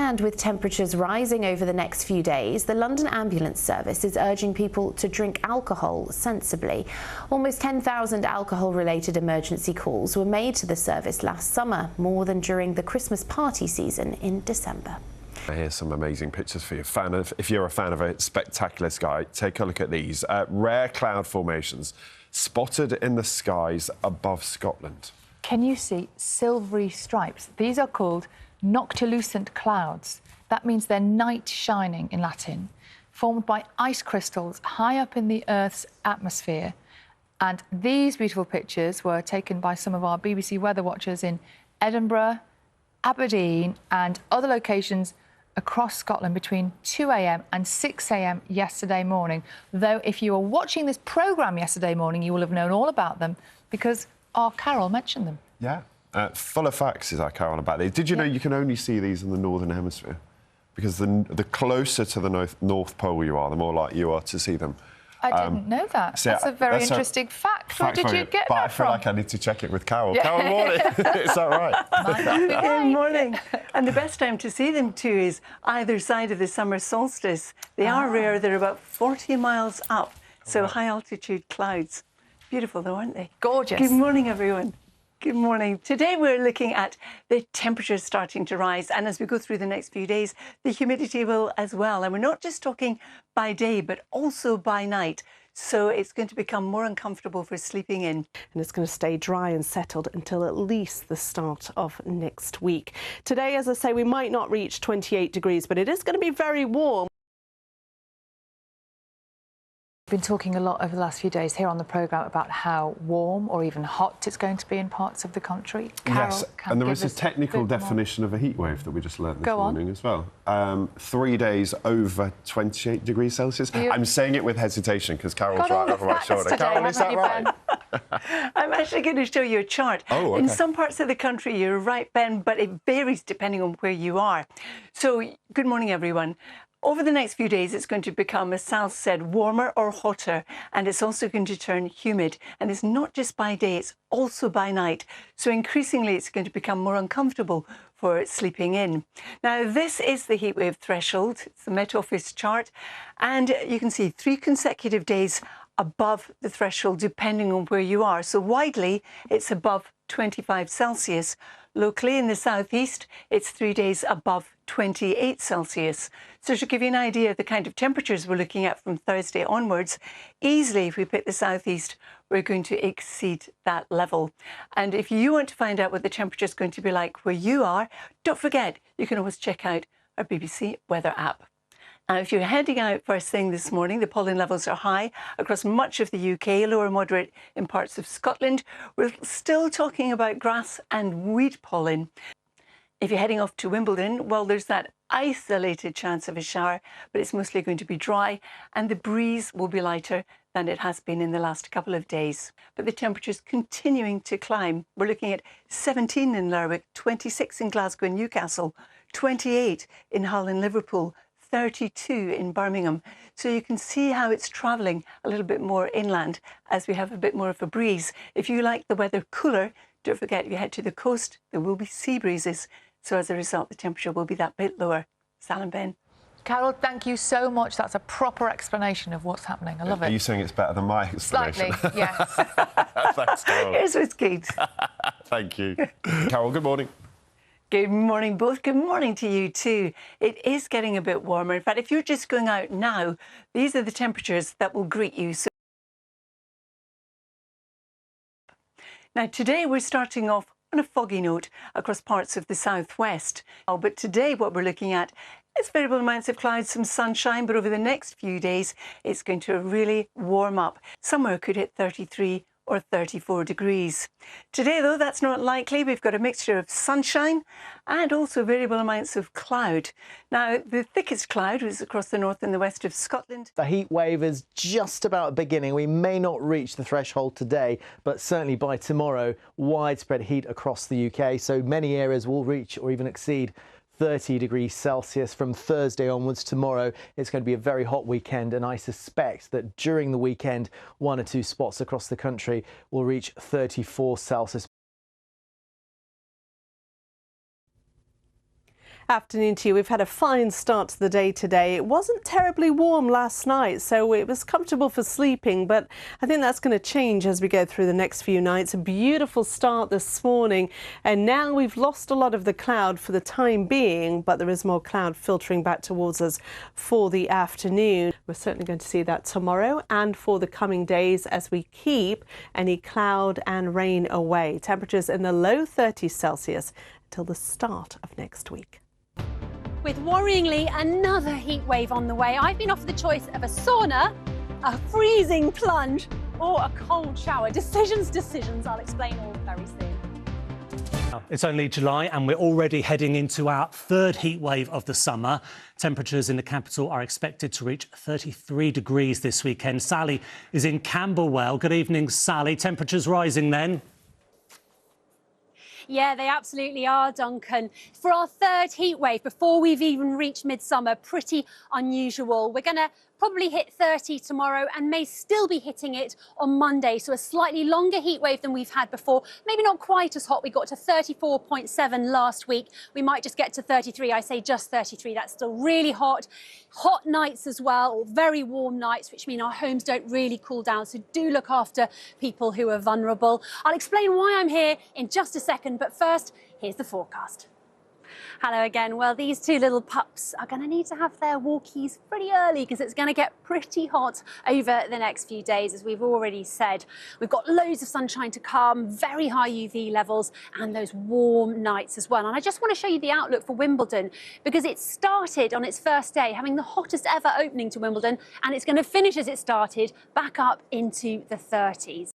And with temperatures rising over the next few days, the London Ambulance Service is urging people to drink alcohol sensibly. Almost 10,000 alcohol-related emergency calls were made to the service last summer, more than during the Christmas party season in December. Here's some amazing pictures for you. If you're a fan of a spectacular sky, take a look at these. Rare cloud formations spotted in the skies above Scotland. Can you see silvery stripes? These are called noctilucent clouds. That means they're night shining in Latin, formed by ice crystals high up in the Earth's atmosphere. And these beautiful pictures were taken by some of our BBC weather watchers in Edinburgh, Aberdeen and other locations across Scotland between 2 a.m. and 6 a.m. yesterday morning. Though if you were watching this programme yesterday morning, you will have known all about them because our Carol mentioned them. Yeah. Full of facts is our Carol about these. Did you know you can only see these in the Northern Hemisphere? Because the closer to the North Pole you are, the more likely you are to see them. I didn't know that. So that's a very interesting fact. Where did you get that from? I feel like I need to check it with Carol. Yeah. Carol, morning. Is that right? Good morning. And the best time to see them too is either side of the summer solstice. They are rare. They're about 40 miles up. So high altitude clouds. Beautiful though, aren't they? Gorgeous. Good morning, everyone. Good morning. Today we're looking at the temperatures starting to rise, and as we go through the next few days, the humidity will as well. And we're not just talking by day, but also by night. So it's going to become more uncomfortable for sleeping in. And it's going to stay dry and settled until at least the start of next week. Today, as I say, we might not reach 28 degrees, but it is going to be very warm. We've been talking a lot over the last few days here on the programme about how warm or even hot it's going to be in parts of the country. Carol, yes, and there is a technical definition of a heatwave that we just learnt this morning as well. 3 days over 28 degrees Celsius. I'm saying it with hesitation because Carol's right over my shoulder. Today, Carol, is that right? I'm actually going to show you a chart. Oh, okay. In some parts of the country, you're right, Ben, but it varies depending on where you are. So, good morning, everyone. Over the next few days, it's going to become, as Sal said, warmer or hotter, and it's also going to turn humid. And it's not just by day, it's also by night. So increasingly, it's going to become more uncomfortable for sleeping in. Now, this is the heatwave threshold. It's the Met Office chart. And you can see 3 consecutive days above the threshold, depending on where you are. So widely, it's above 25 Celsius. Locally in the southeast, it's 3 days above 28 Celsius. So to give you an idea of the kind of temperatures we're looking at from Thursday onwards, easily if we pick the southeast, we're going to exceed that level. And if you want to find out what the temperature is going to be like where you are, don't forget, you can always check out our BBC weather app. Now, if you're heading out first thing this morning, the pollen levels are high across much of the UK, lower moderate in parts of Scotland. We're still talking about grass and weed pollen. If you're heading off to Wimbledon, well, there's that isolated chance of a shower, but it's mostly going to be dry and the breeze will be lighter than it has been in the last couple of days. But the temperature's continuing to climb. We're looking at 17 in Lerwick, 26 in Glasgow and Newcastle, 28 in Hull and Liverpool, 32 in Birmingham. So you can see how it's travelling a little bit more inland as we have a bit more of a breeze. If you like the weather cooler, don't forget if you head to the coast, there will be sea breezes. So as a result, the temperature will be that bit lower. Sal and Ben. Carol, thank you so much. That's a proper explanation of what's happening. I love it. Are you saying it's better than my explanation? Slightly, yes. Thanks, Carol. Here's what's good. Thank you. Carol, good morning. Good morning, both. Good morning to you too. It is getting a bit warmer. In fact, if you're just going out now, these are the temperatures that will greet you. So now, today we're starting off on a foggy note across parts of the southwest. But today what we're looking at is variable amounts of clouds, some sunshine, but over the next few days, it's going to really warm up. Somewhere could hit 33 or 34 degrees. Today, though, that's not likely. We've got a mixture of sunshine and also variable amounts of cloud. Now, the thickest cloud is across the north and the west of Scotland. The heat wave is just about beginning. We may not reach the threshold today, but certainly by tomorrow, widespread heat across the UK. So many areas will reach or even exceed 30 degrees Celsius from Thursday onwards. Tomorrow it's going to be a very hot weekend, and I suspect that during the weekend 1 or 2 spots across the country will reach 34 Celsius. Afternoon to you. We've had a fine start to the day today. It wasn't terribly warm last night, so it was comfortable for sleeping, but I think that's going to change as we go through the next few nights. A beautiful start this morning, and now we've lost a lot of the cloud for the time being, but there is more cloud filtering back towards us for the afternoon. We're certainly going to see that tomorrow and for the coming days as we keep any cloud and rain away. Temperatures in the low 30s Celsius until the start of next week. With worryingly another heat wave on the way, I've been offered the choice of a sauna, a freezing plunge, or a cold shower. Decisions. I'll explain all very soon. It's only July and we're already heading into our third heat wave of the summer. Temperatures in the capital are expected to reach 33 degrees this weekend. Sally is in Camberwell. Good evening, Sally. Temperatures rising then? Yeah, they absolutely are, Duncan. For our third heat wave, before we've even reached midsummer, pretty unusual. We're going to probably hit 30 tomorrow and may still be hitting it on Monday. So a slightly longer heat wave than we've had before. Maybe not quite as hot. We got to 34.7 last week. We might just get to 33. I say just 33. That's still really hot. Hot nights as well, or very warm nights, which mean our homes don't really cool down. So do look after people who are vulnerable. I'll explain why I'm here in just a second. But first, here's the forecast. Hello again. Well, these two little pups are going to need to have their walkies pretty early because it's going to get pretty hot over the next few days, as we've already said. We've got loads of sunshine to come, very high UV levels and those warm nights as well. And I just want to show you the outlook for Wimbledon because it started on its first day having the hottest ever opening to Wimbledon, and it's going to finish as it started, back up into the 30s.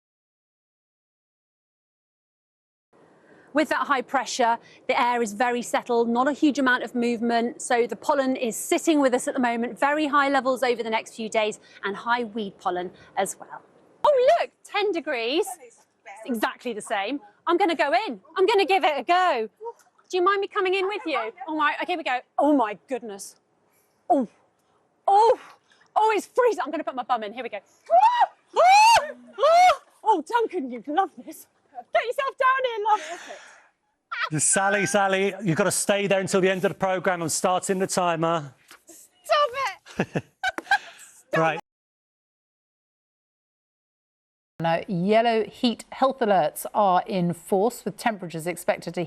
With that high pressure, the air is very settled, not a huge amount of movement. So the pollen is sitting with us at the moment, very high levels over the next few days and high weed pollen as well. Oh, look, 10 degrees. It's exactly the same. I'm going to go in. I'm going to give it a go. Do you mind me coming in with you? Oh, my, okay, here we go. Oh, my goodness. Oh, it's freezing. I'm going to put my bum in. Here we go. Oh, Duncan, you'd love this. Get yourself down here, love. Sally, you've got to stay there until the end of the programme. I'm starting the timer. Stop it! Right. Now, yellow heat health alerts are in force, with temperatures expected to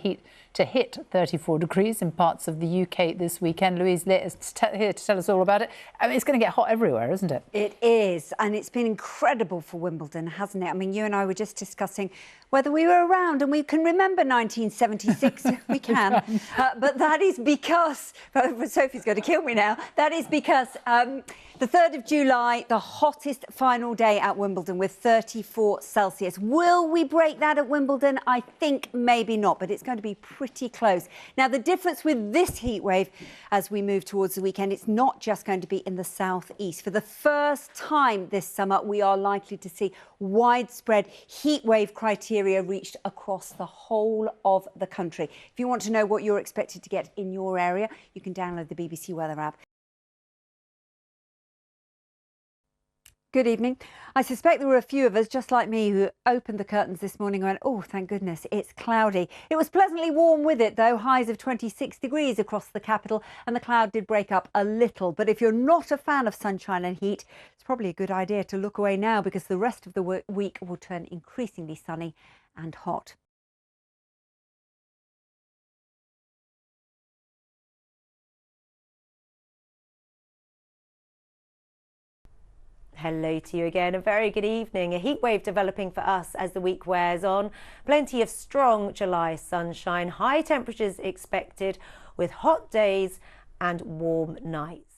hit 34 degrees in parts of the UK this weekend. Louise Litt is here to tell us all about it. I mean, it's going to get hot everywhere, isn't it? It is, and it's been incredible for Wimbledon, hasn't it? I mean, you and I were just discussing whether we were around, and we can remember 1976. We can. But that is because, Sophie's going to kill me now, that is because the 3rd of July, the hottest final day at Wimbledon with 34 Celsius. Will we break that at Wimbledon? I think maybe not, but it's going to be pretty close. Now, the difference with this heat wave as we move towards the weekend, it's not just going to be in the southeast. For the first time this summer, we are likely to see widespread heat wave criteria reached across the whole of the country. If you want to know what you're expected to get in your area, you can download the BBC Weather app. Good evening. I suspect there were a few of us, just like me, who opened the curtains this morning and went, oh, thank goodness, it's cloudy. It was pleasantly warm with it, though, highs of 26 degrees across the capital, and the cloud did break up a little. But if you're not a fan of sunshine and heat, it's probably a good idea to look away now because the rest of the week will turn increasingly sunny and hot. Hello to you again. A very good evening. A heat wave developing for us as the week wears on. Plenty of strong July sunshine. High temperatures expected with hot days and warm nights.